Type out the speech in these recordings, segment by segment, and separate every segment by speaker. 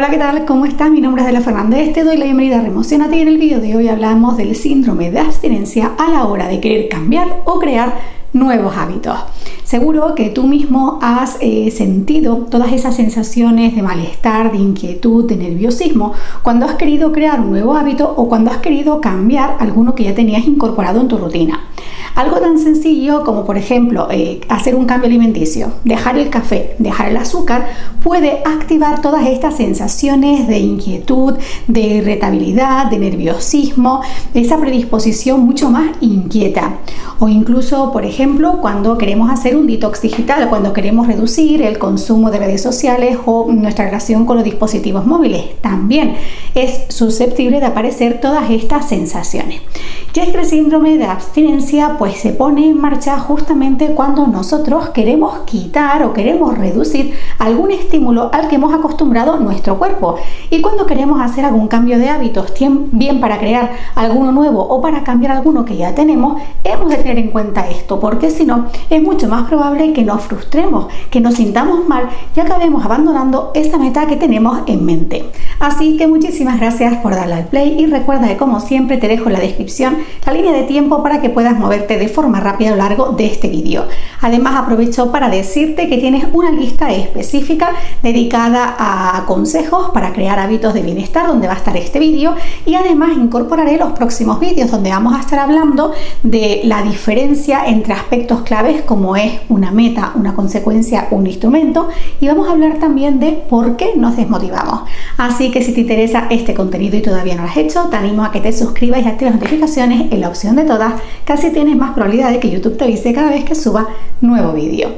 Speaker 1: Hola, ¿qué tal? ¿Cómo estás? Mi nombre es Adela Fernández, te doy la bienvenida a Remocionate y en el vídeo de hoy hablamos del síndrome de abstinencia a la hora de querer cambiar o crear nuevos hábitos. Seguro que tú mismo has sentido todas esas sensaciones de malestar, de inquietud, de nerviosismo cuando has querido crear un nuevo hábito o cuando has querido cambiar alguno que ya tenías incorporado en tu rutina. Algo tan sencillo como, por ejemplo, hacer un cambio alimenticio, dejar el café, dejar el azúcar, puede activar todas estas sensaciones de inquietud, de irritabilidad, de nerviosismo, esa predisposición mucho más inquieta. O incluso, por ejemplo, cuando queremos hacer un detox digital, cuando queremos reducir el consumo de redes sociales o nuestra relación con los dispositivos móviles, también es susceptible de aparecer todas estas sensaciones. Y es que el síndrome de abstinencia pues se pone en marcha justamente cuando nosotros queremos quitar o queremos reducir algún estímulo al que hemos acostumbrado nuestro cuerpo, y cuando queremos hacer algún cambio de hábitos, bien para crear alguno nuevo o para cambiar alguno que ya tenemos, hemos de tener en cuenta esto, porque si no es mucho más probable que nos frustremos, que nos sintamos mal y acabemos abandonando esa meta que tenemos en mente. Así que muchísimas gracias por darle al play y recuerda que, como siempre, te dejo en la descripción la línea de tiempo para que puedas moverte de forma rápida a lo largo de este vídeo. Además, aprovecho para decirte que tienes una lista específica dedicada a consejos para crear hábitos de bienestar, donde va a estar este vídeo, y además incorporaré los próximos vídeos donde vamos a estar hablando de la diferencia entre aspectos claves como es una meta, una consecuencia, un instrumento, y vamos a hablar también de por qué nos desmotivamos. Así que si te interesa este contenido y todavía no lo has hecho, te animo a que te suscribas y actives las notificaciones en la opción de todas, que así tienes más probabilidad de que YouTube te avise cada vez que suba nuevo vídeo.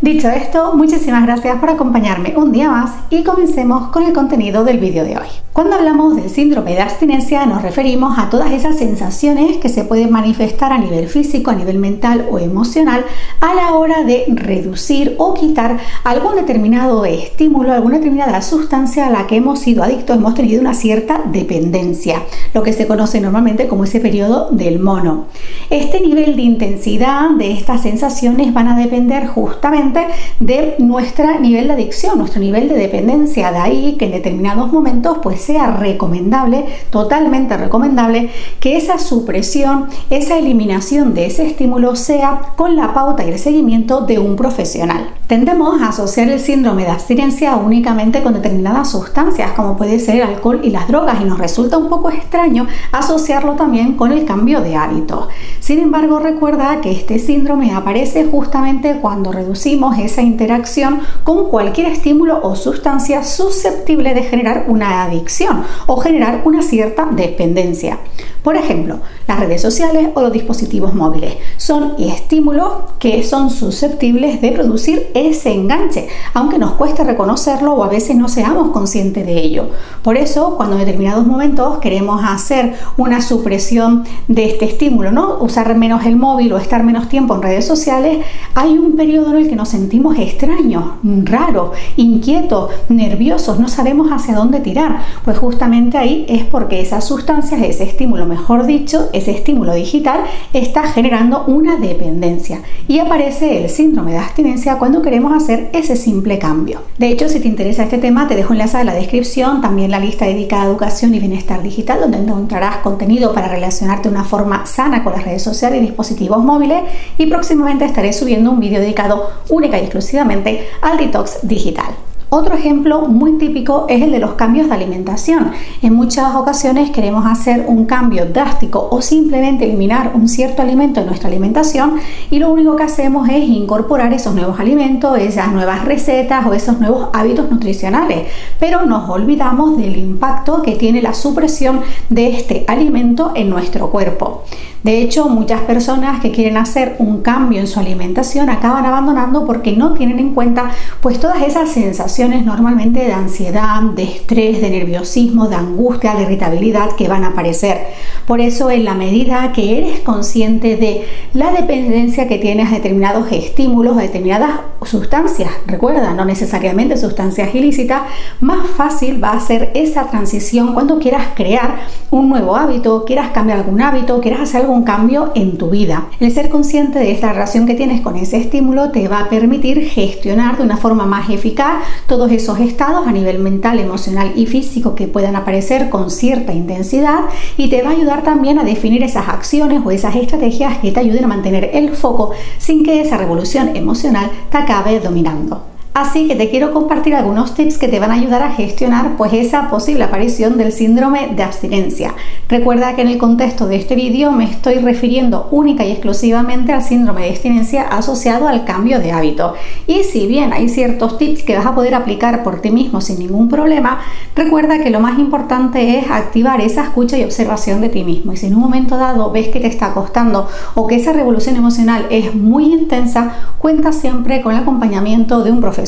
Speaker 1: Dicho esto, muchísimas gracias por acompañarme un día más y comencemos con el contenido del vídeo de hoy. Cuando hablamos del síndrome de abstinencia nos referimos a todas esas sensaciones que se pueden manifestar a nivel físico, a nivel mental o emocional a la hora de reducir o quitar algún determinado estímulo, alguna determinada sustancia a la que hemos sido adictos, hemos tenido una cierta dependencia, lo que se conoce normalmente como ese periodo del mono. Este nivel de intensidad de estas sensaciones van a depender justamente de nuestro nivel de adicción, nuestro nivel de dependencia. De ahí que en determinados momentos pues sea recomendable, totalmente recomendable, que esa supresión, esa eliminación de ese estímulo sea con la pauta y el seguimiento de un profesional. Tendemos a asociar el síndrome de abstinencia únicamente con determinadas sustancias, como puede ser el alcohol y las drogas, y nos resulta un poco extraño asociarlo también con el cambio de hábitos. Sin embargo, recuerda que este síndrome aparece justamente cuando reducimos esa interacción con cualquier estímulo o sustancia susceptible de generar una adicción o generar una cierta dependencia. Por ejemplo, las redes sociales o los dispositivos móviles son estímulos que son susceptibles de producir ese enganche, aunque nos cueste reconocerlo o a veces no seamos conscientes de ello. Por eso, cuando en determinados momentos queremos hacer una supresión de este estímulo, ¿no? Usar menos el móvil o estar menos tiempo en redes sociales, hay un periodo en el que nos sentimos extraños, raros, inquietos, nerviosos, no sabemos hacia dónde tirar. Pues justamente ahí es porque esas sustancias, ese estímulo, mejor dicho, ese estímulo digital, está generando una dependencia, y aparece el síndrome de abstinencia cuando queremos hacer ese simple cambio. De hecho, si te interesa este tema, te dejo enlazada en la descripción también la lista dedicada a educación y bienestar digital, donde encontrarás contenido para relacionarte de una forma sana con las redes sociales y dispositivos móviles, y próximamente estaré subiendo un vídeo dedicado única y exclusivamente al detox digital. Otro ejemplo muy típico es el de los cambios de alimentación. En muchas ocasiones queremos hacer un cambio drástico o simplemente eliminar un cierto alimento de nuestra alimentación, y lo único que hacemos es incorporar esos nuevos alimentos, esas nuevas recetas o esos nuevos hábitos nutricionales, pero nos olvidamos del impacto que tiene la supresión de este alimento en nuestro cuerpo. De hecho, muchas personas que quieren hacer un cambio en su alimentación acaban abandonando porque no tienen en cuenta pues todas esas sensaciones normalmente de ansiedad, de estrés, de nerviosismo, de angustia, de irritabilidad que van a aparecer. Por eso, en la medida que eres consciente de la dependencia que tienes a determinados estímulos, a determinadas sustancias, recuerda, no necesariamente sustancias ilícitas, más fácil va a ser esa transición cuando quieras crear un nuevo hábito, quieras cambiar algún hábito, quieras hacer algún cambio en tu vida. El ser consciente de esta relación que tienes con ese estímulo te va a permitir gestionar de una forma más eficaz todos esos estados a nivel mental, emocional y físico que puedan aparecer con cierta intensidad, y te va a ayudar también a definir esas acciones o esas estrategias que te ayuden a mantener el foco sin que esa revolución emocional te acabe dominando. Así que te quiero compartir algunos tips que te van a ayudar a gestionar pues esa posible aparición del síndrome de abstinencia. Recuerda que en el contexto de este vídeo me estoy refiriendo única y exclusivamente al síndrome de abstinencia asociado al cambio de hábito. Y si bien hay ciertos tips que vas a poder aplicar por ti mismo sin ningún problema, recuerda que lo más importante es activar esa escucha y observación de ti mismo. Y si en un momento dado ves que te está costando o que esa revolución emocional es muy intensa, cuenta siempre con el acompañamiento de un profesional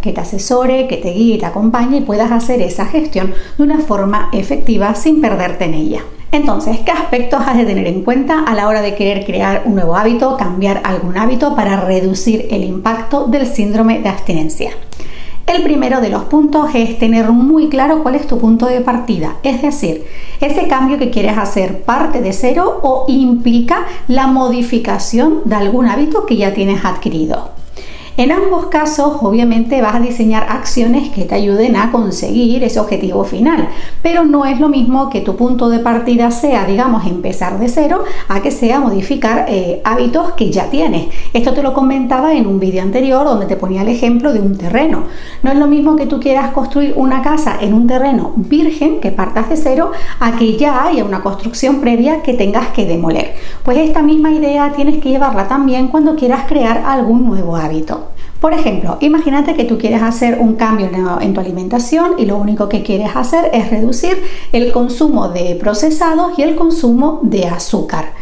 Speaker 1: que te asesore, que te guíe y te acompañe y puedas hacer esa gestión de una forma efectiva sin perderte en ella. Entonces, ¿qué aspectos has de tener en cuenta a la hora de querer crear un nuevo hábito, cambiar algún hábito para reducir el impacto del síndrome de abstinencia? El primero de los puntos es tener muy claro cuál es tu punto de partida, es decir, ese cambio que quieres hacer parte de cero o implica la modificación de algún hábito que ya tienes adquirido. En ambos casos, obviamente, vas a diseñar acciones que te ayuden a conseguir ese objetivo final, pero no es lo mismo que tu punto de partida sea, digamos, empezar de cero a que sea modificar hábitos que ya tienes. Esto te lo comentaba en un vídeo anterior donde te ponía el ejemplo de un terreno. No es lo mismo que tú quieras construir una casa en un terreno virgen, que partas de cero, a que ya haya una construcción previa que tengas que demoler. Pues esta misma idea tienes que llevarla también cuando quieras crear algún nuevo hábito. Por ejemplo, imagínate que tú quieres hacer un cambio en tu alimentación y lo único que quieres hacer es reducir el consumo de procesados y el consumo de azúcar.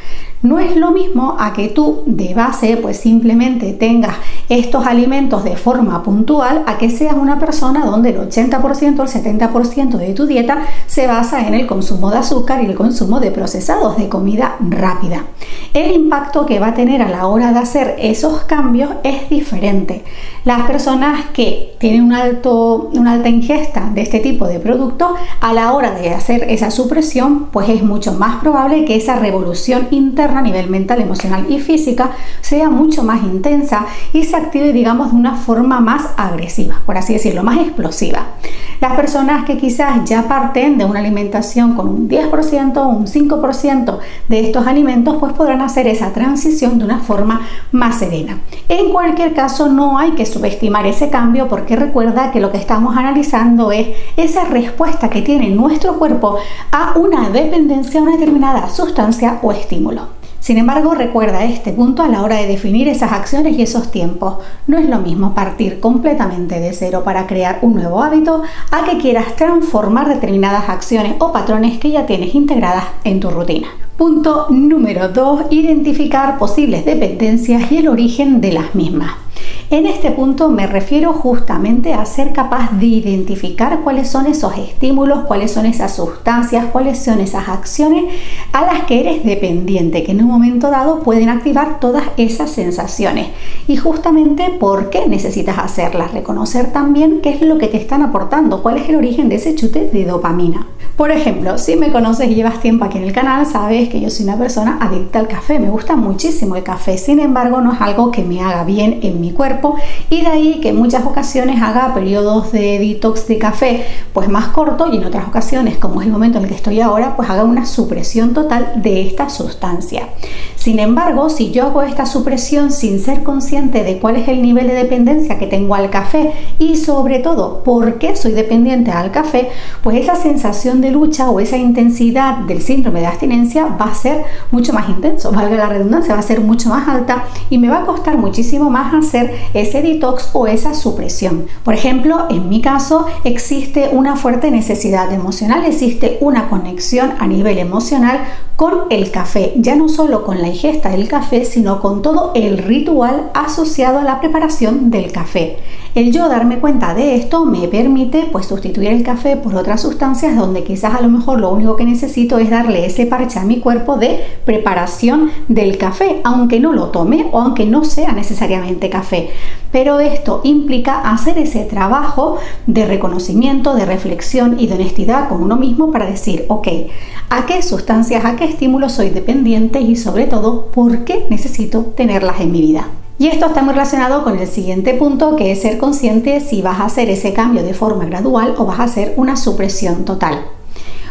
Speaker 1: No es lo mismo a que tú de base pues simplemente tengas estos alimentos de forma puntual a que seas una persona donde el 80% o el 70% de tu dieta se basa en el consumo de azúcar y el consumo de procesados, de comida rápida. El impacto que va a tener a la hora de hacer esos cambios es diferente. Las personas que tienen una alta ingesta de este tipo de productos, a la hora de hacer esa supresión, pues es mucho más probable que esa revolución interna a nivel mental, emocional y física sea mucho más intensa y se active, digamos, de una forma más agresiva, por así decirlo, más explosiva. Las personas que quizás ya parten de una alimentación con un 10% o un 5% de estos alimentos, pues podrán hacer esa transición de una forma más serena. En cualquier caso, no hay que subestimar ese cambio, porque recuerda que lo que estamos analizando es esa respuesta que tiene nuestro cuerpo a una dependencia a una determinada sustancia o estímulo. Sin embargo, recuerda este punto a la hora de definir esas acciones y esos tiempos. No es lo mismo partir completamente de cero para crear un nuevo hábito a que quieras transformar determinadas acciones o patrones que ya tienes integradas en tu rutina. Punto número 2. Identificar posibles dependencias y el origen de las mismas. En este punto me refiero justamente a ser capaz de identificar cuáles son esos estímulos, cuáles son esas sustancias, cuáles son esas acciones a las que eres dependiente, que en un momento dado pueden activar todas esas sensaciones. Y justamente por qué necesitas hacerlas, reconocer también qué es lo que te están aportando, cuál es el origen de ese chute de dopamina. Por ejemplo, si me conoces y llevas tiempo aquí en el canal, sabes que yo soy una persona adicta al café, me gusta muchísimo el café, sin embargo no es algo que me haga bien en mi cuerpo, y de ahí que en muchas ocasiones haga periodos de detox de café pues más corto, y en otras ocasiones, como es el momento en el que estoy ahora, pues haga una supresión total de esta sustancia. Sin embargo, si yo hago esta supresión sin ser consciente de cuál es el nivel de dependencia que tengo al café y sobre todo por qué soy dependiente al café, pues esa sensación de lucha o esa intensidad del síndrome de abstinencia va a ser mucho más intenso, valga la redundancia, va a ser mucho más alta y me va a costar muchísimo más hacer ese detox o esa supresión. Por ejemplo, en mi caso existe una fuerte necesidad emocional, existe una conexión a nivel emocional con el café, ya no solo con la ingesta del café, sino con todo el ritual asociado a la preparación del café. El yo darme cuenta de esto me permite pues sustituir el café por otras sustancias donde quizás a lo mejor lo único que necesito es darle ese parche a mi cuerpo de preparación del café, aunque no lo tome o aunque no sea necesariamente café. Pero esto implica hacer ese trabajo de reconocimiento, de reflexión y de honestidad con uno mismo para decir, ok, ¿a qué sustancias, a qué estímulos soy dependiente y sobre todo, por qué necesito tenerlas en mi vida? Y esto está muy relacionado con el siguiente punto, que es ser consciente si vas a hacer ese cambio de forma gradual o vas a hacer una supresión total.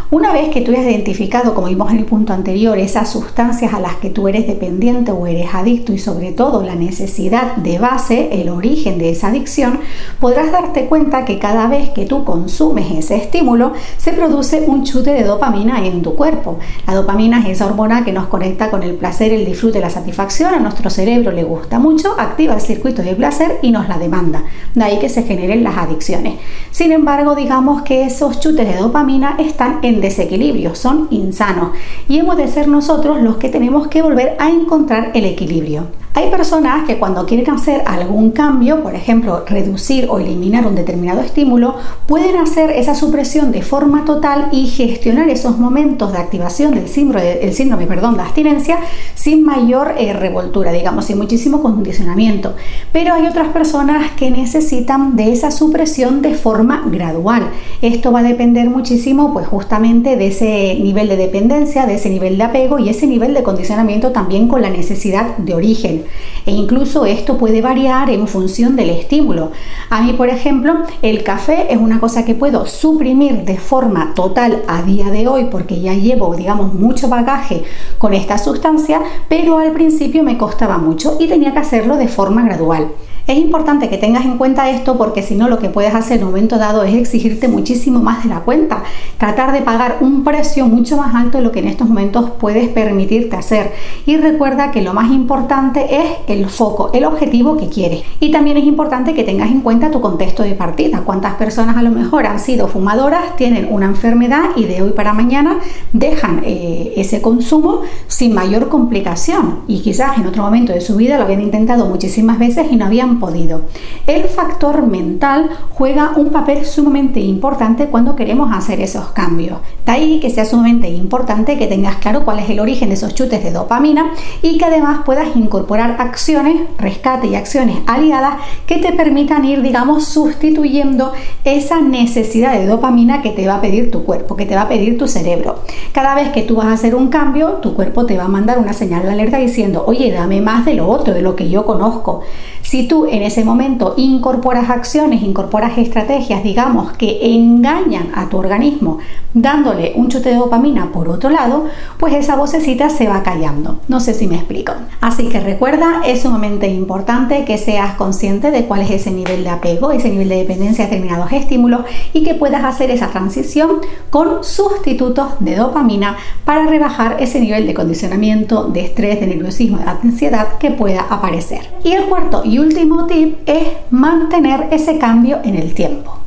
Speaker 1: Una vez que tú hayas identificado, como vimos en el punto anterior, esas sustancias a las que tú eres dependiente o eres adicto y sobre todo la necesidad de base, el origen de esa adicción, podrás darte cuenta que cada vez que tú consumes ese estímulo se produce un chute de dopamina en tu cuerpo. La dopamina es esa hormona que nos conecta con el placer, el disfrute, la satisfacción. A nuestro cerebro le gusta mucho, activa el circuito de placer y nos la demanda. De ahí que se generen las adicciones. Sin embargo, digamos que esos chutes de dopamina están en desequilibrio, son insanos y hemos de ser nosotros los que tenemos que volver a encontrar el equilibrio. Hay personas que cuando quieren hacer algún cambio, por ejemplo, reducir o eliminar un determinado estímulo, pueden hacer esa supresión de forma total y gestionar esos momentos de activación del síndrome de abstinencia sin mayor revoltura, digamos, sin muchísimo condicionamiento. Pero hay otras personas que necesitan de esa supresión de forma gradual. Esto va a depender muchísimo, pues justamente de ese nivel de dependencia, de ese nivel de apego y ese nivel de condicionamiento también con la necesidad de origen. E incluso esto puede variar en función del estímulo. A mí, por ejemplo, el café es una cosa que puedo suprimir de forma total a día de hoy porque ya llevo, digamos, mucho bagaje con esta sustancia, pero al principio me costaba mucho y tenía que hacerlo de forma gradual. Es importante que tengas en cuenta esto porque si no lo que puedes hacer en un momento dado es exigirte muchísimo más de la cuenta, tratar de pagar un precio mucho más alto de lo que en estos momentos puedes permitirte hacer. Y recuerda que lo más importante es el foco, el objetivo que quieres. Y también es importante que tengas en cuenta tu contexto de partida. Cuántas personas a lo mejor han sido fumadoras, tienen una enfermedad y de hoy para mañana dejan ese consumo sin mayor complicación y quizás en otro momento de su vida lo habían intentado muchísimas veces y no habían podido. El factor mental juega un papel sumamente importante cuando queremos hacer esos cambios. De ahí que sea sumamente importante que tengas claro cuál es el origen de esos chutes de dopamina y que además puedas incorporar acciones, rescate y acciones aliadas que te permitan ir, digamos, sustituyendo esa necesidad de dopamina que te va a pedir tu cuerpo, que te va a pedir tu cerebro. Cada vez que tú vas a hacer un cambio, tu cuerpo te va a mandar una señal de alerta diciendo, oye, dame más de lo otro, de lo que yo conozco. Si tú en ese momento incorporas acciones, incorporas estrategias, digamos, que engañan a tu organismo dándole un chute de dopamina por otro lado, pues esa vocecita se va callando. No sé si me explico. Así que recuerda, es sumamente importante que seas consciente de cuál es ese nivel de apego, ese nivel de dependencia a determinados estímulos y que puedas hacer esa transición con sustitutos de dopamina para rebajar ese nivel de condicionamiento, de estrés, de nerviosismo, de ansiedad que pueda aparecer. Y el cuarto y último tip es mantener ese cambio en el tiempo.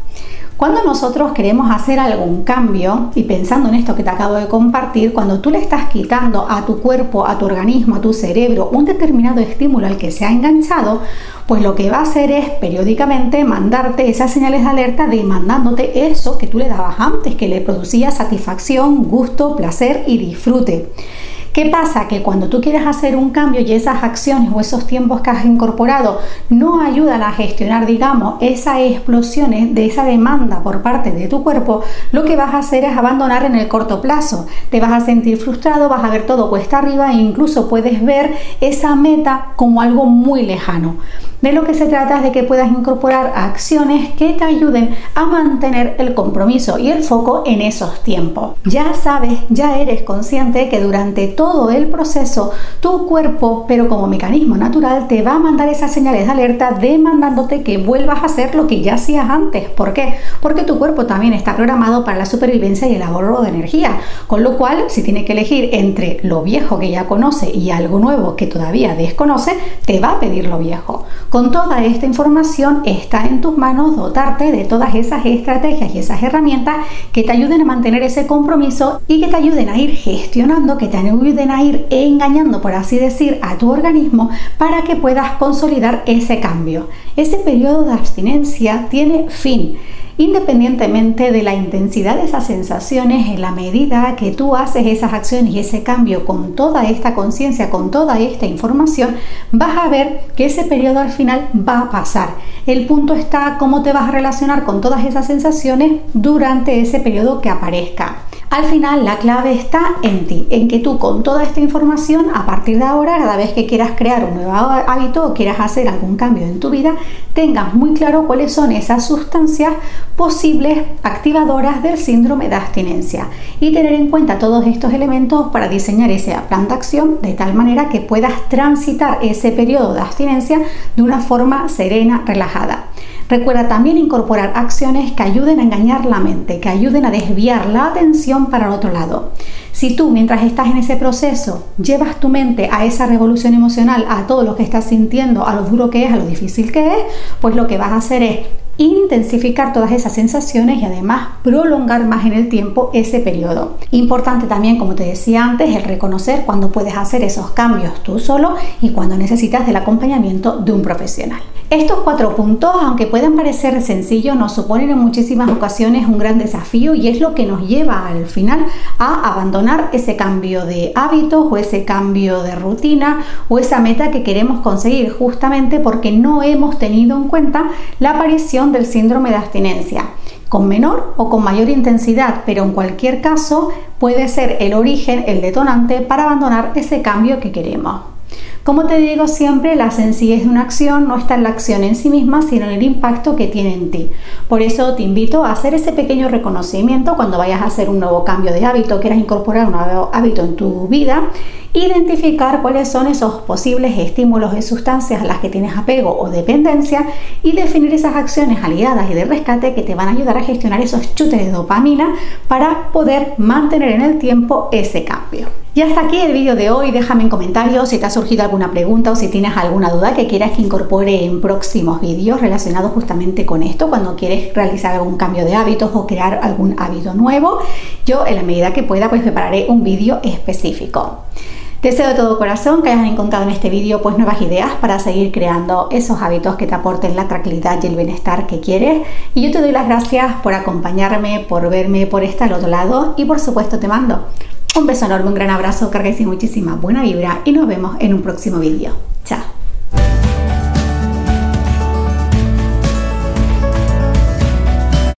Speaker 1: Cuando nosotros queremos hacer algún cambio, y pensando en esto que te acabo de compartir, cuando tú le estás quitando a tu cuerpo, a tu organismo, a tu cerebro un determinado estímulo al que se ha enganchado, pues lo que va a hacer es periódicamente mandarte esas señales de alerta demandándote eso que tú le dabas antes, que le producía satisfacción, gusto, placer y disfrute. ¿Qué pasa? Que cuando tú quieres hacer un cambio y esas acciones o esos tiempos que has incorporado no ayudan a gestionar, digamos, esas explosiones de esa demanda por parte de tu cuerpo, lo que vas a hacer es abandonar en el corto plazo. Te vas a sentir frustrado, vas a ver todo cuesta arriba e incluso puedes ver esa meta como algo muy lejano. De lo que se trata es de que puedas incorporar acciones que te ayuden a mantener el compromiso y el foco en esos tiempos. Ya sabes, ya eres consciente que durante todo el proceso tu cuerpo, pero como mecanismo natural, te va a mandar esas señales de alerta demandándote que vuelvas a hacer lo que ya hacías antes. ¿Por qué? Porque tu cuerpo también está programado para la supervivencia y el ahorro de energía, con lo cual si tiene que elegir entre lo viejo que ya conoce y algo nuevo que todavía desconoce, te va a pedir lo viejo. Con toda esta información está en tus manos dotarte de todas esas estrategias y esas herramientas que te ayuden a mantener ese compromiso y que te ayuden a ir gestionando, que te ayuden a ir engañando, por así decir, a tu organismo para que puedas consolidar ese cambio. Ese periodo de abstinencia tiene fin. Independientemente de la intensidad de esas sensaciones, en la medida que tú haces esas acciones y ese cambio con toda esta conciencia, con toda esta información, vas a ver que ese periodo al final va a pasar. El punto está cómo te vas a relacionar con todas esas sensaciones durante ese periodo que aparezca. Al final la clave está en ti, en que tú con toda esta información, a partir de ahora, cada vez que quieras crear un nuevo hábito o quieras hacer algún cambio en tu vida, tengas muy claro cuáles son esas sustancias posibles activadoras del síndrome de abstinencia y tener en cuenta todos estos elementos para diseñar ese plan de acción de tal manera que puedas transitar ese periodo de abstinencia de una forma serena, relajada. Recuerda también incorporar acciones que ayuden a engañar la mente, que ayuden a desviar la atención para el otro lado. Si tú, mientras estás en ese proceso, llevas tu mente a esa revolución emocional, a todo lo que estás sintiendo, a lo duro que es, a lo difícil que es, pues lo que vas a hacer es intensificar todas esas sensaciones y además prolongar más en el tiempo ese periodo. Importante también, como te decía antes, el reconocer cuando puedes hacer esos cambios tú solo y cuando necesitas del acompañamiento de un profesional. Estos 4 puntos, aunque puedan parecer sencillos, nos suponen en muchísimas ocasiones un gran desafío y es lo que nos lleva al final a abandonar ese cambio de hábitos o ese cambio de rutina o esa meta que queremos conseguir, justamente porque no hemos tenido en cuenta la aparición del síndrome de abstinencia, con menor o con mayor intensidad, pero en cualquier caso puede ser el origen, el detonante para abandonar ese cambio que queremos. Como te digo siempre, la sencillez de una acción no está en la acción en sí misma, sino en el impacto que tiene en ti. Por eso te invito a hacer ese pequeño reconocimiento cuando vayas a hacer un nuevo cambio de hábito, quieras incorporar un nuevo hábito en tu vida, identificar cuáles son esos posibles estímulos y sustancias a las que tienes apego o dependencia y definir esas acciones aliadas y de rescate que te van a ayudar a gestionar esos chutes de dopamina para poder mantener en el tiempo ese cambio. Y hasta aquí el vídeo de hoy. Déjame en comentarios si te ha surgido alguna pregunta o si tienes alguna duda que quieras que incorpore en próximos vídeos relacionados justamente con esto, cuando quieres realizar algún cambio de hábitos o crear algún hábito nuevo. Yo, en la medida que pueda, pues prepararé un vídeo específico. Deseo de todo corazón que hayas encontrado en este vídeo pues nuevas ideas para seguir creando esos hábitos que te aporten la tranquilidad y el bienestar que quieres. Y yo te doy las gracias por acompañarme, por verme, por estar al otro lado y por supuesto te mando un beso enorme, un gran abrazo, cargues y muchísima buena vibra y nos vemos en un próximo vídeo.